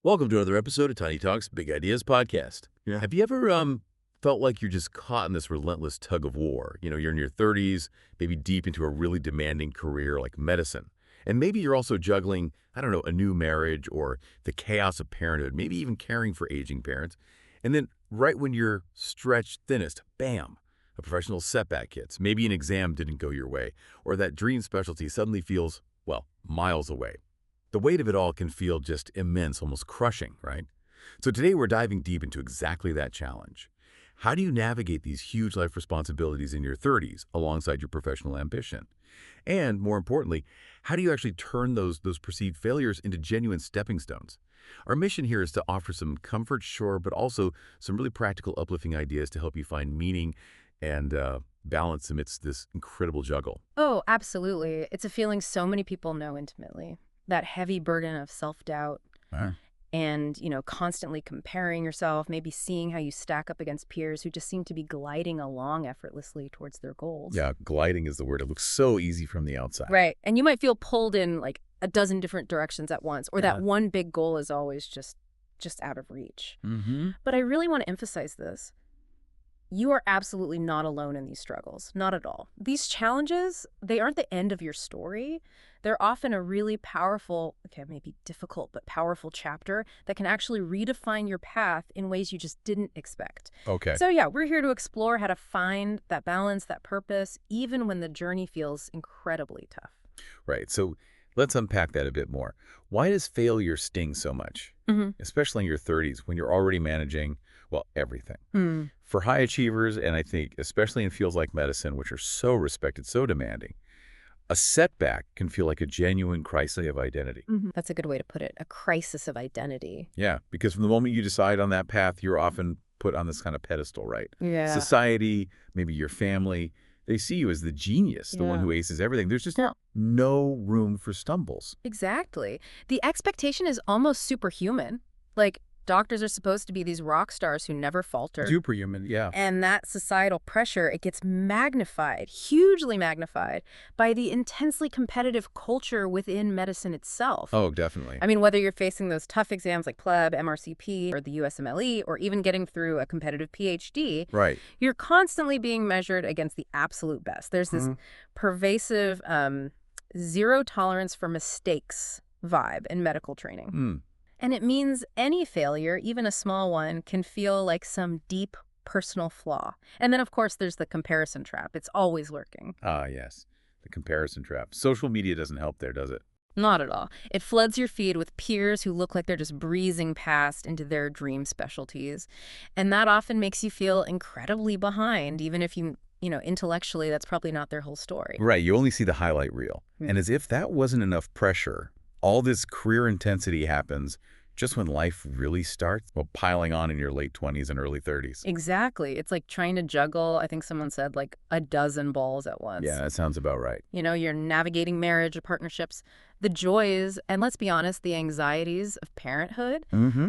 Welcome to another episode of Tiny Talks Big Ideas podcast. Yeah. Have you ever felt like you're just caught in this relentless tug of war? You're in your 30s, maybe deep into a really demanding career like medicine. And maybe you're also juggling, I don't know, a new marriage or the chaos of parenthood, maybe even caring for aging parents. And then right when you're stretched thinnest, bam, a professional setback hits. Maybe an exam didn't go your way, or that dream specialty suddenly feels, well, miles away. The weight of it all can feel just immense, almost crushing, right? So today we're diving deep into exactly that challenge. How do you navigate these huge life responsibilities in your 30s alongside your professional ambition? And more importantly, how do you actually turn those perceived failures into genuine stepping stones? Our mission here is to offer some comfort, sure, but also some really practical, uplifting ideas to help you find meaning and balance amidst this incredible juggle. Oh, absolutely. It's a feeling so many people know intimately. That heavy burden of self-doubt Wow. and, constantly comparing yourself, maybe seeing how you stack up against peers who just seem to be gliding along effortlessly towards their goals. Yeah, gliding is the word. It looks so easy from the outside. Right. And you might feel pulled in like a dozen different directions at once, or that one big goal is always just out of reach. Mm-hmm. But I really want to emphasize this. You are absolutely not alone in these struggles. Not at all. These challenges, they aren't the end of your story. They're often a really powerful, okay, maybe difficult, but powerful chapter that can actually redefine your path in ways you just didn't expect. Okay. So yeah, we're here to explore how to find that balance, that purpose, even when the journey feels incredibly tough. Right. So let's unpack that a bit more. Why does failure sting so much, especially in your 30s when you're already managing, well, everything? For high achievers, and I think especially in fields like medicine, which are so respected, so demanding, a setback can feel like a genuine crisis of identity. That's a good way to put it, a crisis of identity. Yeah, because from the moment you decide on that path, you're often put on this kind of pedestal, right? Yeah. Society, maybe your family, they see you as the genius, the one Yeah. who aces everything. There's just no room for stumbles. Exactly. The expectation is almost superhuman. Like, doctors are supposed to be these rock stars who never falter. Superhuman, yeah. And that societal pressure, it gets magnified, hugely magnified, by the intensely competitive culture within medicine itself. Oh, definitely. I mean, whether you're facing those tough exams like PLEB, MRCP, or the USMLE, or even getting through a competitive PhD, Right. you're constantly being measured against the absolute best. There's this pervasive zero tolerance for mistakes vibe in medical training. And it means any failure, even a small one, can feel like some deep personal flaw. And then, of course, there's the comparison trap. It's always lurking. Ah, yes. The comparison trap. Social media doesn't help there, does it? Not at all. It floods your feed with peers who look like they're just breezing past into their dream specialties. And that often makes you feel incredibly behind, even if intellectually, that's probably not their whole story. Right. You only see the highlight reel. And as if that wasn't enough pressure, all this career intensity happens just when life really starts, well, piling on in your late 20s and early 30s. Exactly. It's like trying to juggle, I think someone said, like a dozen balls at once. Yeah, that sounds about right. You're navigating marriage or partnerships, the joys, and let's be honest, the anxieties of parenthood,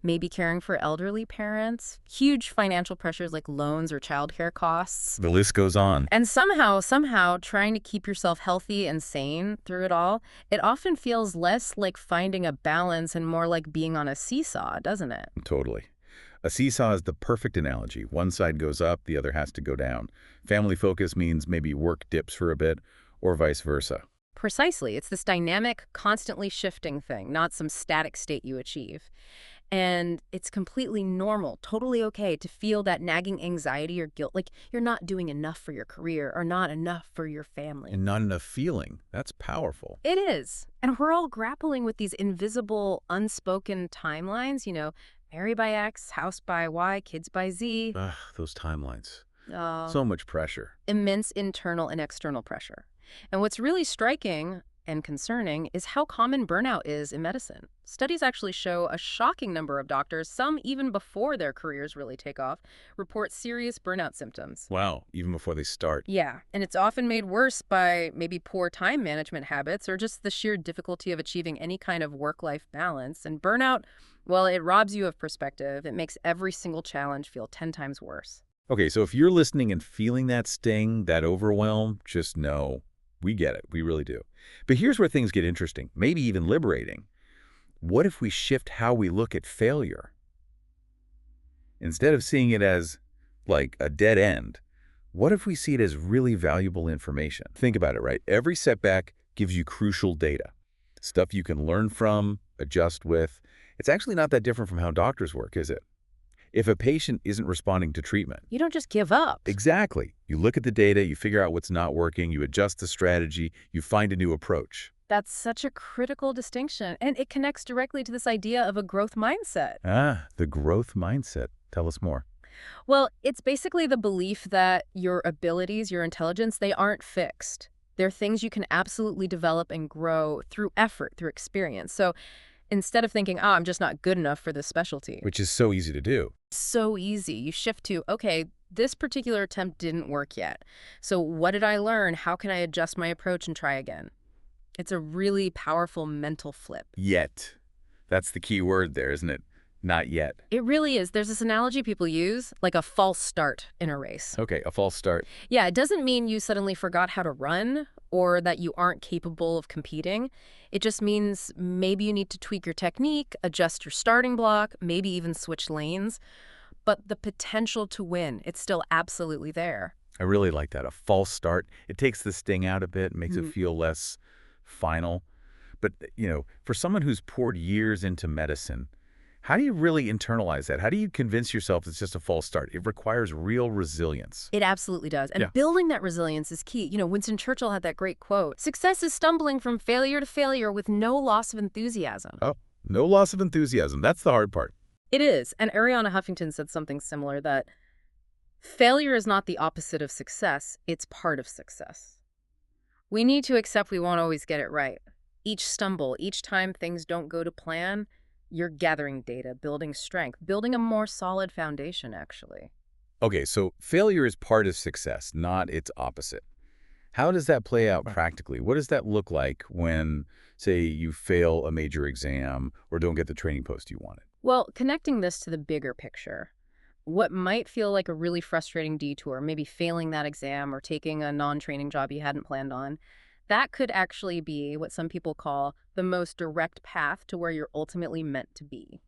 maybe caring for elderly parents, huge financial pressures like loans or childcare costs. The list goes on. And somehow trying to keep yourself healthy and sane through it all, it often feels less like finding a balance and more like being on a seesaw, doesn't it? Totally. A seesaw is the perfect analogy. One side goes up, the other has to go down. Family focus means maybe work dips for a bit, or vice versa. Precisely. It's this dynamic, constantly shifting thing, not some static state you achieve. And it's completely normal, totally okay to feel that nagging anxiety or guilt, like you're not doing enough for your career or not enough for your family. And not enough feeling. That's powerful. It is. And we're all grappling with these invisible, unspoken timelines, marry by X, house by Y, kids by Z. Ugh, those timelines. So much pressure. Immense internal and external pressure. And what's really striking and concerning is how common burnout is in medicine. Studies actually show a shocking number of doctors, some even before their careers really take off, report serious burnout symptoms. Wow, even before they start. Yeah, and it's often made worse by maybe poor time management habits or just the sheer difficulty of achieving any kind of work-life balance. And burnout, well, it robs you of perspective. It makes every single challenge feel 10 times worse. Okay, so if you're listening and feeling that sting, that overwhelm, just know we get it. We really do. But here's where things get interesting, maybe even liberating. What if we shift how we look at failure? Instead of seeing it as, like, a dead end, what if we see it as really valuable information? Think about it, right? Every setback gives you crucial data, stuff you can learn from, adjust with. It's actually not that different from how doctors work, is it? If a patient isn't responding to treatment. You don't just give up. Exactly. You look at the data, you figure out what's not working, you adjust the strategy, you find a new approach. That's such a critical distinction, and it connects directly to this idea of a growth mindset. Ah, the growth mindset. Tell us more. Well, it's basically the belief that your abilities, your intelligence, they aren't fixed. They're things you can absolutely develop and grow through effort, through experience. So instead of thinking, oh, I'm just not good enough for this specialty. Which is so easy to do. So easy. You shift to, okay, this particular attempt didn't work yet. So what did I learn? How can I adjust my approach and try again? It's a really powerful mental flip. Yet. That's the key word there, isn't it? Not yet. It really is. There's this analogy people use, like a false start in a race. Okay, a false start. Yeah, it doesn't mean you suddenly forgot how to run or that you aren't capable of competing. It just means maybe you need to tweak your technique, adjust your starting block, maybe even switch lanes. But the potential to win, it's still absolutely there. I really like that. A false start. It takes the sting out a bit, makes it feel less final. But, for someone who's poured years into medicine, how do you really internalize that? How do you convince yourself it's just a false start? It requires real resilience. It absolutely does. And building that resilience is key. Winston Churchill had that great quote, "Success is stumbling from failure to failure with no loss of enthusiasm." Oh, no loss of enthusiasm. That's the hard part. It is. And Arianna Huffington said something similar, that failure is not the opposite of success. It's part of success. We need to accept we won't always get it right. Each stumble, each time things don't go to plan, you're gathering data, building strength, building a more solid foundation, actually. Okay, so failure is part of success, not its opposite. How does that play out practically? What does that look like when, say, you fail a major exam or don't get the training post you wanted? Well, connecting this to the bigger picture, what might feel like a really frustrating detour, maybe failing that exam or taking a non-training job you hadn't planned on, that could actually be what some people call the most direct path to where you're ultimately meant to be.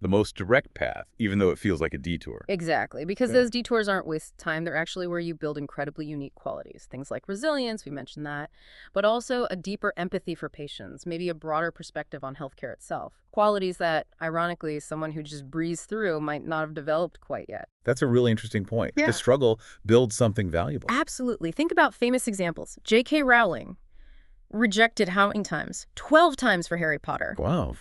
The most direct path, even though it feels like a detour. Exactly, because those detours aren't waste time. They're actually where you build incredibly unique qualities. Things like resilience, we mentioned that, but also a deeper empathy for patients, maybe a broader perspective on healthcare itself. Qualities that, ironically, someone who just breezed through might not have developed quite yet. That's a really interesting point. Yeah. The struggle builds something valuable. Absolutely. Think about famous examples. J.K. Rowling rejected how many times? 12 times for Harry Potter. Wow.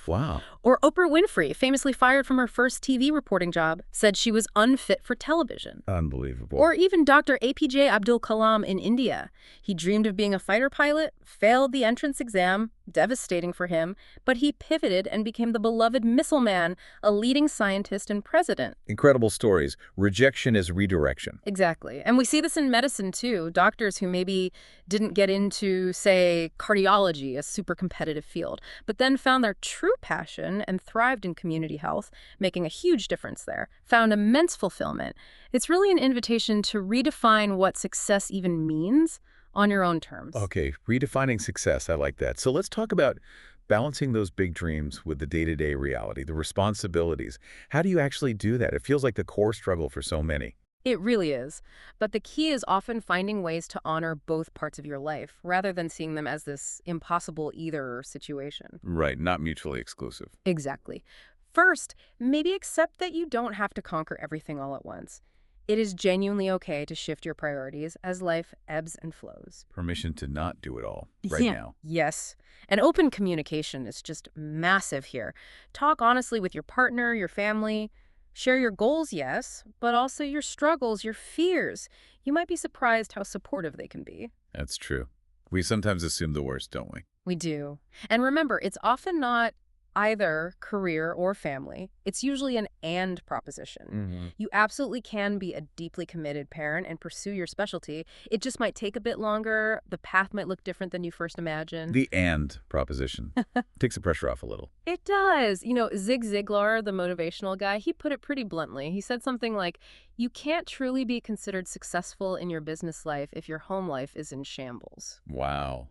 Or Oprah Winfrey, famously fired from her first TV reporting job, said she was unfit for television. Unbelievable. Or even Dr. APJ Abdul Kalam in India. He dreamed of being a fighter pilot, failed the entrance exam, devastating for him, but he pivoted and became the beloved missile man, a leading scientist and president. Incredible stories. Rejection is redirection. Exactly. And we see this in medicine, too. Doctors who maybe didn't get into, say, cardiology, a super competitive field, but then found their true passion and thrived in community health, making a huge difference there, found immense fulfillment. It's really an invitation to redefine what success even means on your own terms. Okay, redefining success. I like that. So let's talk about balancing those big dreams with the day-to-day reality, the responsibilities. How do you actually do that? It feels like the core struggle for so many. It really is. But the key is often finding ways to honor both parts of your life, rather than seeing them as this impossible either situation. Right, not mutually exclusive. Exactly. First, maybe accept that you don't have to conquer everything all at once. It is genuinely okay to shift your priorities as life ebbs and flows. Permission to not do it all right now. Yes. And open communication is just massive here. Talk honestly with your partner, your family. Share your goals, yes, but also your struggles, your fears. You might be surprised how supportive they can be. That's true. We sometimes assume the worst, don't we? We do. And remember, it's often not either career or family. It's usually an and proposition. You absolutely can be a deeply committed parent and pursue your specialty. It just might take a bit longer. The path might look different than you first imagined. The and proposition takes the pressure off a little. It does. Zig Ziglar, the motivational guy, he put it pretty bluntly. He said something like, you can't truly be considered successful in your business life if your home life is in shambles. Wow.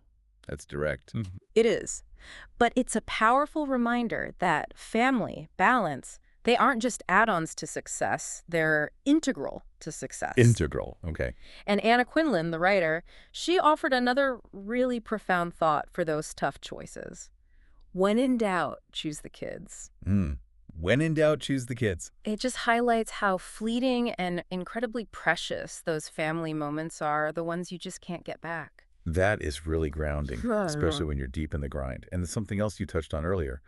That's direct. It is. But it's a powerful reminder that family, balance, they aren't just add-ons to success, they're integral to success. Integral. Okay. And Anna Quinlan, the writer, she offered another really profound thought for those tough choices. When in doubt, choose the kids. When in doubt, choose the kids. It just highlights how fleeting and incredibly precious those family moments are, the ones you just can't get back. That is really grounding, especially when you're deep in the grind. And something else you touched on earlier,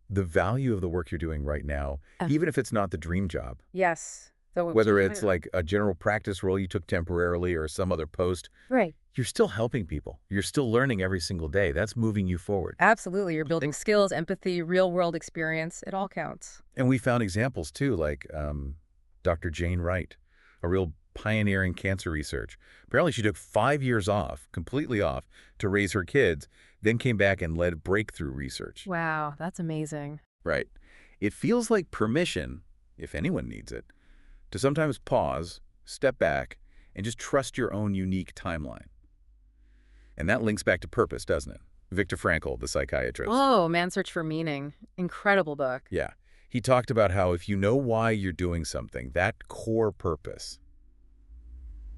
the value of the work you're doing right now, even if it's not the dream job. Yes. Whether it's like a general practice role you took temporarily or some other post, Right. you're still helping people. You're still learning every single day. That's moving you forward. Absolutely. You're building skills, empathy, real-world experience. It all counts. And we found examples, too, like Dr. Jane Wright, a real pioneer in cancer research. Apparently, she took 5 years off, completely off, to raise her kids, then came back and led breakthrough research. Wow, that's amazing. Right. It feels like permission, if anyone needs it, to sometimes pause, step back, and just trust your own unique timeline. And that links back to purpose, doesn't it? Viktor Frankl, the psychiatrist. Oh, Man's Search for Meaning. Incredible book. Yeah. He talked about how if you know why you're doing something, that core purpose,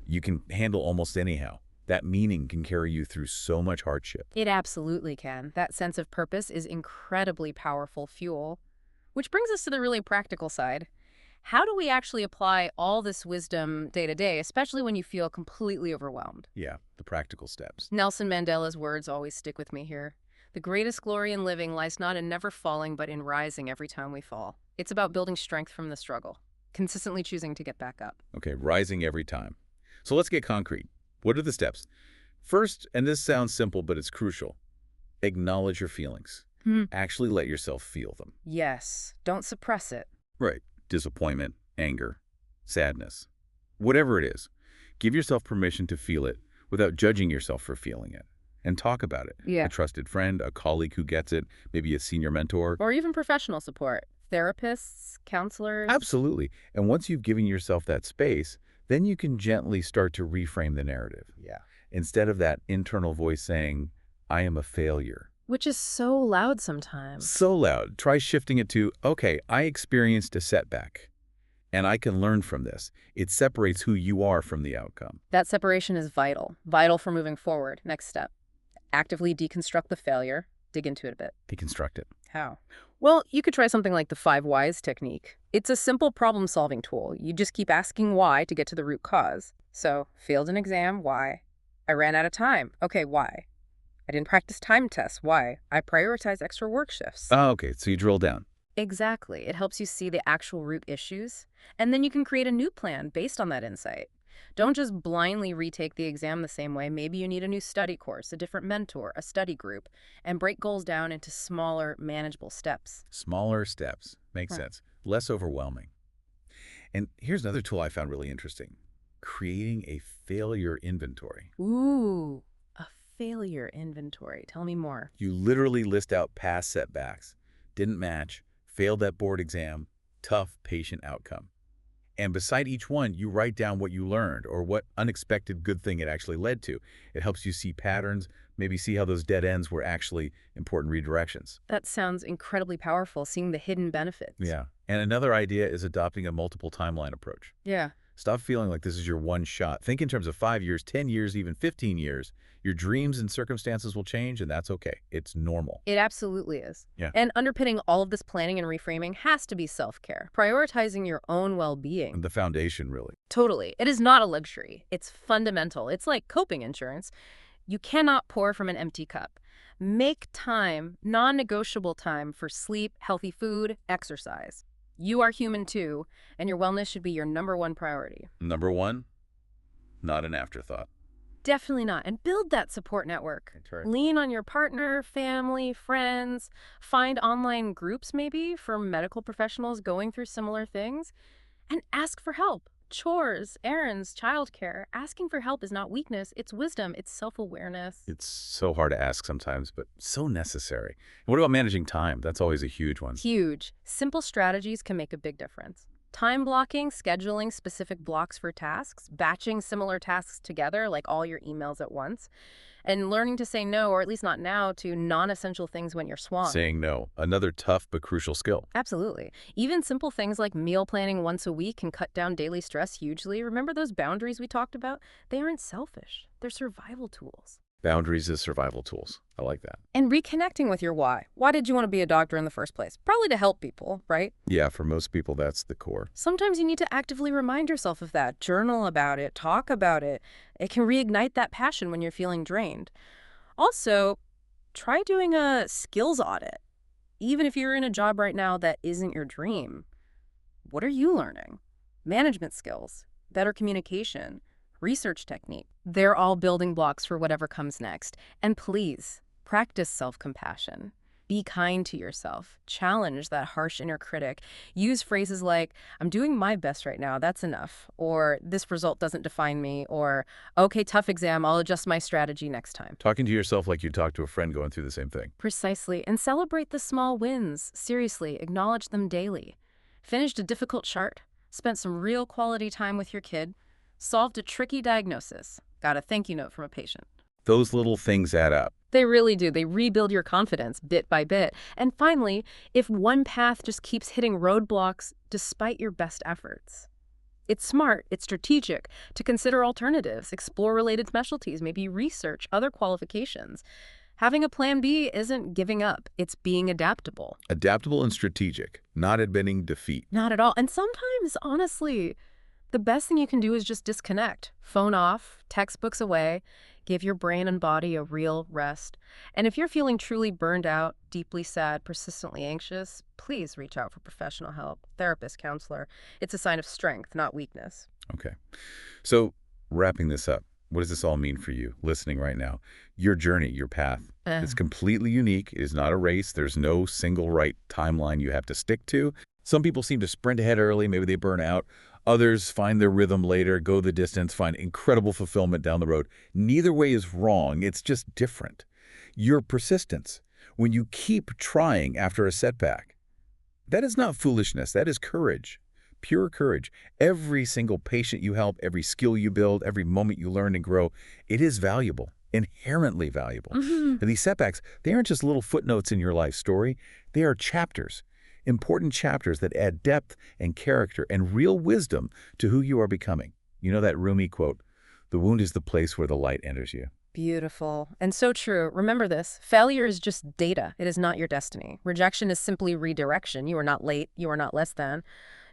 you can handle almost anyhow. That meaning can carry you through so much hardship. It absolutely can. That sense of purpose is incredibly powerful fuel. Which brings us to the really practical side. How do we actually apply all this wisdom day to day, especially when you feel completely overwhelmed? Yeah, the practical steps. Nelson Mandela's words always stick with me here. The greatest glory in living lies not in never falling, but in rising every time we fall. It's about building strength from the struggle, consistently choosing to get back up. Okay, rising every time. So let's get concrete. What are the steps? First, and this sounds simple, but it's crucial, acknowledge your feelings. Actually let yourself feel them. Yes, don't suppress it. Right. Disappointment, anger, sadness, whatever it is. Give yourself permission to feel it without judging yourself for feeling it. And talk about it. Yeah. A trusted friend, a colleague who gets it, maybe a senior mentor. Or even professional support. Therapists, counselors. Absolutely. And once you've given yourself that space, then you can gently start to reframe the narrative. Yeah. Instead of that internal voice saying, I am a failure. Which is so loud sometimes. So loud. Try shifting it to, okay, I experienced a setback, and I can learn from this. It separates who you are from the outcome. That separation is vital. Vital for moving forward. Next step. Actively deconstruct the failure. Dig into it a bit. Deconstruct it. How? Well, you could try something like the 5 whys technique. It's a simple problem-solving tool. You just keep asking why to get to the root cause. So, failed an exam, why? I ran out of time. Okay, why? I didn't practice time tests. Why? I prioritize extra work shifts. Oh, okay. So you drill down. Exactly. It helps you see the actual root issues, and then you can create a new plan based on that insight. Don't just blindly retake the exam the same way. Maybe you need a new study course, a different mentor, a study group, and break goals down into smaller, manageable steps. Smaller steps. Makes sense. Less overwhelming. And here's another tool I found really interesting. Creating a failure inventory. Ooh. Failure inventory. Tell me more. You literally list out past setbacks, didn't match, failed that board exam, tough patient outcome. And beside each one, you write down what you learned or what unexpected good thing it actually led to. It helps you see patterns, maybe see how those dead ends were actually important redirections. That sounds incredibly powerful, seeing the hidden benefits. Yeah. And another idea is adopting a multiple timeline approach. Yeah. Stop feeling like this is your one shot. Think in terms of 5 years, 10 years, even 15 years. Your dreams and circumstances will change, and that's okay. It's normal. It absolutely is. Yeah. And underpinning all of this planning and reframing has to be self-care, prioritizing your own well-being. The foundation, really. Totally. It is not a luxury. It's fundamental. It's like coping insurance. You cannot pour from an empty cup. Make time, non-negotiable time for sleep, healthy food, exercise. You are human too, and your wellness should be your #1 priority. Number one, not an afterthought. Definitely not. And build that support network. That's right. Lean on your partner, family, friends. Find online groups maybe for medical professionals going through similar things. And ask for help. Chores, errands, childcare. Asking for help is not weakness. It's wisdom. It's self-awareness. It's so hard to ask sometimes, but so necessary. And what about managing time? That's always a huge one. Huge. Simple strategies can make a big difference. Time blocking, scheduling specific blocks for tasks, batching similar tasks together, like all your emails at once, and learning to say no, or at least not now, to non-essential things when you're swamped. Saying no, another tough but crucial skill. Absolutely. Even simple things like meal planning once a week can cut down daily stress hugely. Remember those boundaries we talked about? They aren't selfish. They're survival tools. Boundaries as survival tools. I like that. And reconnecting with your why. Why did you want to be a doctor in the first place? Probably to help people, right? Yeah, for most people, that's the core. Sometimes you need to actively remind yourself of that. Journal about it. Talk about it. It can reignite that passion when you're feeling drained. Also, try doing a skills audit. Even if you're in a job right now that isn't your dream, what are you learning? Management skills, better communication, research technique. They're all building blocks for whatever comes next. And please, practice self-compassion. Be kind to yourself. Challenge that harsh inner critic. Use phrases like, I'm doing my best right now, that's enough. Or, this result doesn't define me. Or, okay, tough exam, I'll adjust my strategy next time. Talking to yourself like you talk to a friend going through the same thing. Precisely. And celebrate the small wins. Seriously, acknowledge them daily. Finished a difficult chart. Spent some real quality time with your kid. Solved a tricky diagnosis. Got a thank you note from a patient. Those little things add up. They really do. They rebuild your confidence bit by bit. And finally, if one path just keeps hitting roadblocks despite your best efforts, it's smart, it's strategic to consider alternatives, explore related specialties, maybe research other qualifications. Having a plan B isn't giving up. It's being adaptable. Adaptable and strategic, not admitting defeat. Not at all. And sometimes, honestly, the best thing you can do is just disconnect. Phone off, textbooks away, give your brain and body a real rest. And if you're feeling truly burned out, deeply sad, persistently anxious, please reach out for professional help, therapist, counselor. It's a sign of strength, not weakness. Okay. So, wrapping this up, what does this all mean for you, listening right now? Your journey, your path, it's completely unique. It is not a race. There's no single right timeline you have to stick to. Some people seem to sprint ahead early. Maybe they burn out. Others find their rhythm later, go the distance, find incredible fulfillment down the road. Neither way is wrong. It's just different. Your persistence, when you keep trying after a setback, that is not foolishness. That is courage, pure courage. Every single patient you help, every skill you build, every moment you learn and grow, it is valuable, inherently valuable. And these setbacks, they aren't just little footnotes in your life story. They are chapters. Important chapters that add depth and character and real wisdom to who you are becoming. You know that Rumi quote, "The wound is the place where the light enters you." Beautiful. And so true. Remember this. Failure is just data. It is not your destiny. Rejection is simply redirection. You are not late. You are not less than.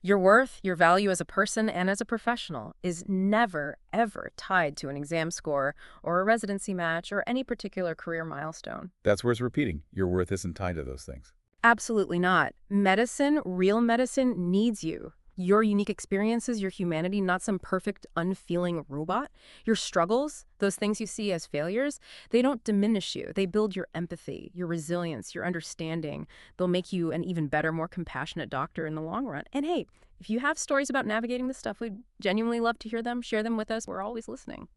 Your worth, your value as a person and as a professional is never, ever tied to an exam score or a residency match or any particular career milestone. That's worth repeating. Your worth isn't tied to those things. Absolutely not. Medicine, real medicine, needs you. Your unique experiences, your humanity, not some perfect, unfeeling robot. Your struggles, those things you see as failures, they don't diminish you. They build your empathy, your resilience, your understanding. They'll make you an even better, more compassionate doctor in the long run. And hey, if you have stories about navigating this stuff, we'd genuinely love to hear them. Share them with us. We're always listening.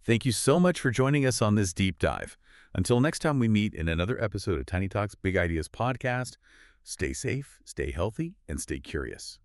Thank you so much for joining us on this deep dive. Until next time we meet in another episode of Tiny Talks Big Ideas podcast, stay safe, stay healthy, and stay curious.